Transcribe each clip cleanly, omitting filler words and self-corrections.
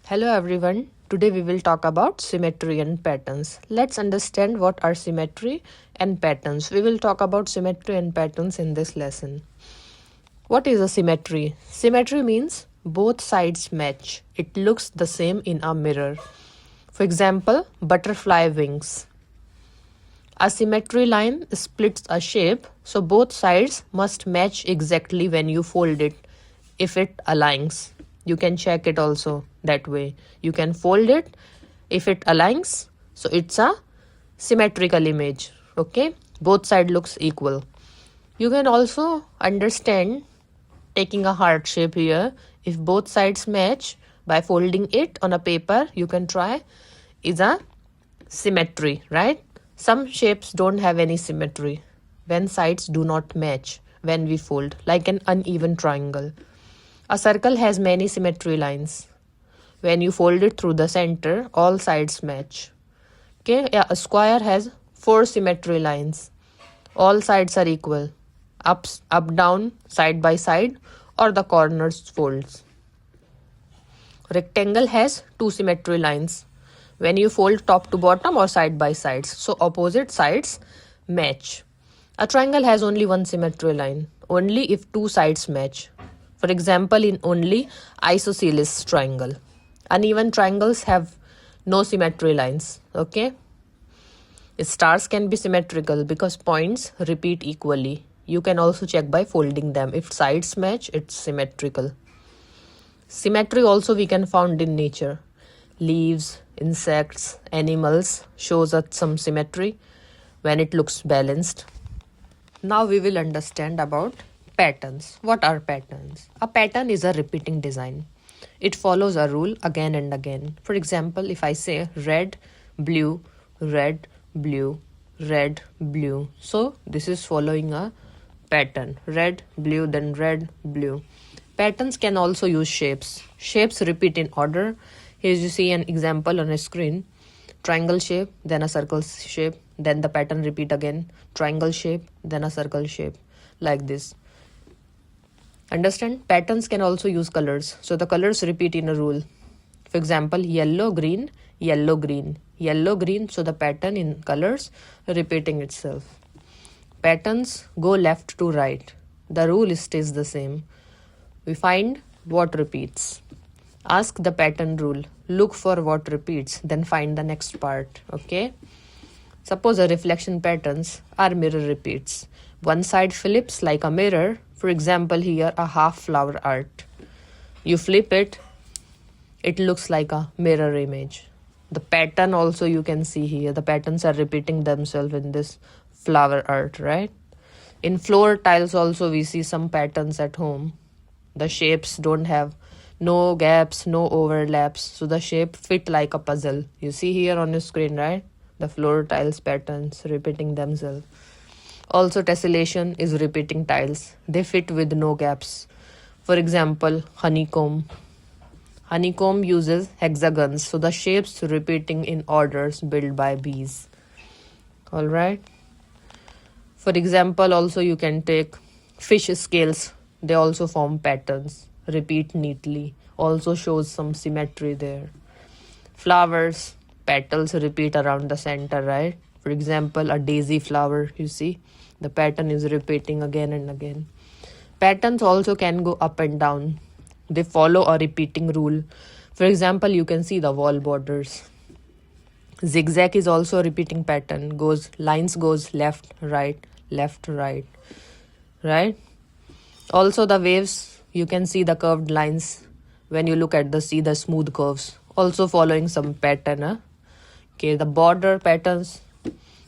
Hello everyone. Today we will talk about symmetry and patterns. Let's understand what are symmetry and patterns. We will talk about symmetry and patterns in this lesson. What is a symmetry? Symmetry means both sides match. It looks the same in a mirror. For example, butterfly wings. A symmetry line splits a shape, so both sides must match exactly when you fold it if it aligns. You can check it also that way. You can fold it if it aligns, so it's a symmetrical image. Okay, both side looks equal. You can also understand taking a heart shape here. If both sides match by folding it on a paper, you can try is a symmetry, right? Some shapes don't have any symmetry when sides do not match when we fold, like an uneven triangle. A circle has many symmetry lines. When you fold it through the center, all sides match. Okay, yeah, a square has 4 symmetry lines. All sides are equal. Up, down, side by side, or the corners folds. Rectangle has 2 symmetry lines. When you fold top to bottom or side by sides, so opposite sides match. A triangle has only 1 symmetry line, only if 2 sides match. For example, in only isosceles triangle. Uneven triangles have no symmetry lines. Okay. Stars can be symmetrical because points repeat equally. You can also check by folding them. If sides match, it's symmetrical. Symmetry also we can found in nature. Leaves, insects, animals shows us some symmetry when it looks balanced. Now we will understand about patterns. What are patterns? A pattern is a repeating design. It follows a rule again and again. For example, if I say red, blue, red, blue, red, blue. So this is following a pattern. Red, blue, then red, blue. Patterns can also use shapes. Shapes repeat in order. Here you see an example on a screen. Triangle shape, then a circle shape, then the pattern repeat again. Triangle shape, then a circle shape. Like this. Understand? Patterns can also use colors. So the colors repeat in a rule. For example, yellow, green, yellow, green, yellow, green. So the pattern in colors repeating itself. Patterns go left to right. The rule stays the same. We find what repeats. Ask the pattern rule. Look for what repeats. Then find the next part. Okay. Suppose a reflection patterns are mirror repeats. One side flips like a mirror. For example, here a half flower art. You flip it, it looks like a mirror image. The pattern also you can see here. The patterns are repeating themselves in this flower art, right? In floor tiles also we see some patterns at home. The shapes don't have no gaps, no overlaps. So the shape fit like a puzzle. You see here on your screen, right? The floor tiles patterns repeating themselves. Also, tessellation is repeating tiles. They fit with no gaps. For example, honeycomb. Honeycomb uses hexagons, so the shapes repeating in orders built by bees. Alright. For example, also you can take fish scales. They also form patterns. Repeat neatly. Also shows some symmetry there. Flowers, petals repeat around the center, right? For example, a daisy flower, you see? The pattern is repeating again and again. Patterns also can go up and down. They follow a repeating rule. For example, you can see the wall borders. Zigzag is also a repeating pattern. Lines goes left, right, right? Also the waves, you can see the curved lines when you look at the smooth curves. Also following some pattern. Okay, the border patterns,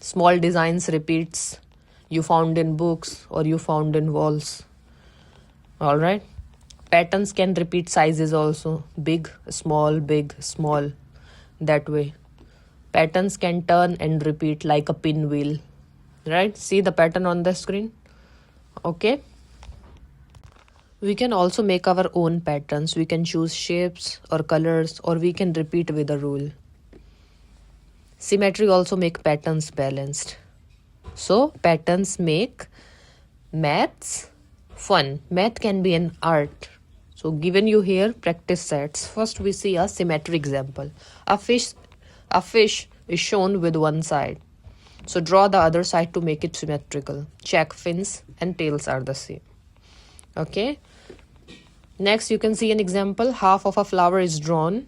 small designs repeats. You found in books or you found in walls. Alright. Patterns can repeat sizes also. Big, small, that way. Patterns can turn and repeat like a pinwheel. Right? See the pattern on the screen? Okay. We can also make our own patterns. We can choose shapes or colors, or we can repeat with a rule. Symmetry also make patterns balanced. So patterns make maths fun. Math can be an art. So given you here practice sets. First we see a symmetry example. A fish is shown with one side. So draw the other side to make it symmetrical. Check fins and tails are the same. Okay. Next you can see an example. Half of a flower is drawn.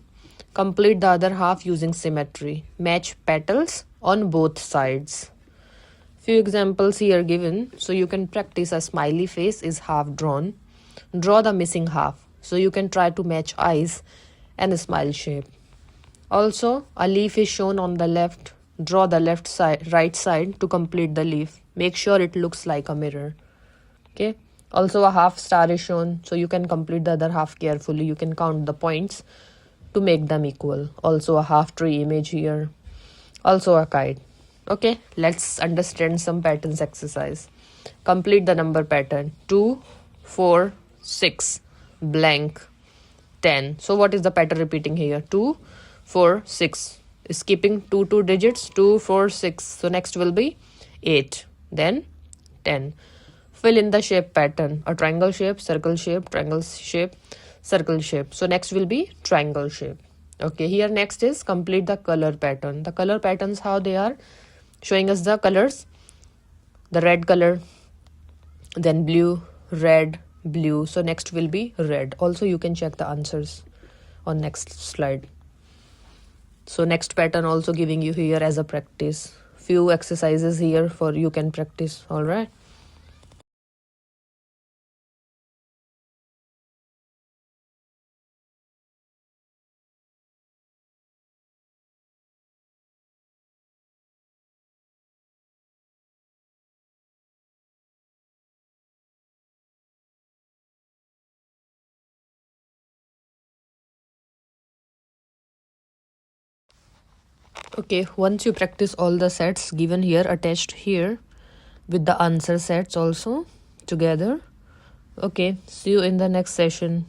Complete the other half using symmetry. Match petals on both sides. Few examples here given. So you can practice. A smiley face is half drawn. Draw the missing half. So you can try to match eyes and a smile shape. Also, a leaf is shown on the left. Draw the right side to complete the leaf. Make sure it looks like a mirror. Okay. Also, a half star is shown. So you can complete the other half carefully. You can count the points to make them equal. Also, a half tree image here. Also, a kite. Okay. Let's understand some patterns exercise. Complete the number pattern. 2, 4, 6, blank, 10. So what is the pattern repeating here? 2, 4, 6. Skipping 2 digits. 2, 4, 6. So next will be 8. Then 10. Fill in the shape pattern. A triangle shape, circle shape, triangle shape, circle shape. So next will be triangle shape. Okay, here next is complete the color pattern. The color patterns, how they are showing us the colors. The red color, then blue, red, blue. So next will be red. Also you can check the answers on next slide. So next pattern also giving you here as a practice. Few exercises here for you can practice. All right. Okay, once you practice all the sets given here attached here with the answer sets also together. Okay, see you in the next session.